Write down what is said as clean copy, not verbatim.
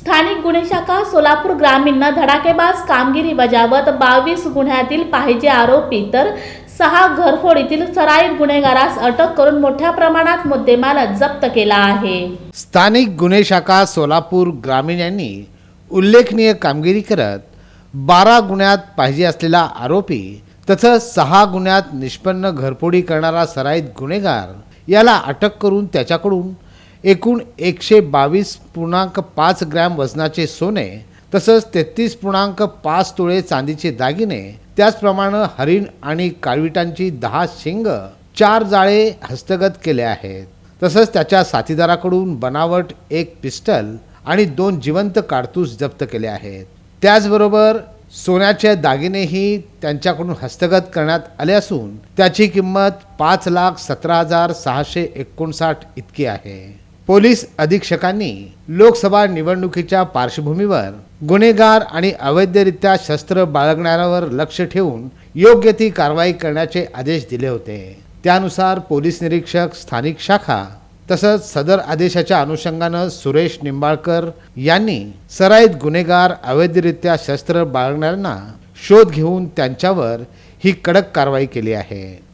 स्थानिक गुन्हे शाखा सोलापूर ग्रामीणनं धडाकेबाज कामगिरी बजावत 22 गुन्ह्यातील पाहिजे आरोपी तर 6 घरफोडीतील सराईत गुन्हेगारास अटक करून मोठ्या प्रमाणात मुद्देमाल जप्त केला आहे। स्थानिक गुन्हे शाखा सोलापूर ग्रामीण यांनी उल्लेखनीय कामगिरी करत 12 गुन्ह्यात पाहिजे असलेला आरोपी तसंच 6 गुन्ह्यात निष्पन्न घरफोडी करणारा सराईत गुन्हेगार याला अटक करून त्याच्याकडून एकूण 122.5 ग्रॅम वजनाचे सोने तसंच 33.5 तोळे चांदीचे दागिने त्याचप्रमाणे हरिण आणि काळविटांची 10 शिंग 4 जाळे हस्तगत केले आहेत। तसंच त्याच्या साथीदाराकडून बनावट 1 पिस्टल आणि 2 जिवंत कारतूस जप्त केले आहेत। त्याचबरोबर सोन्याचे दागिनेही त्यांच्याकडून हस्तगत करण्यात आले असून त्याची किंमत 5,17,659 इतकी आहे। पोलीस अधीक्षकांनी लोकसभा निवडणुकीच्या पार्श्वभूमीवर गुन्हेगार आणि अवैधरित्या शस्त्र बाळगणाऱ्यांवर लक्ष ठेवून योग्य ती कारवाई करण्याचे आदेश दिले होते। त्यानुसार पोलीस निरीक्षक स्थानिक शाखा तसंच सदर आदेशाच्या अनुषंगाने सुरेश निंबाळकर यांनी सराईत गुन्हेगार अवैधरित्या शस्त्र बाळगणाऱ्यांना शोध घेऊन त्यांच्यावर ही कडक कारवाई केली आहे।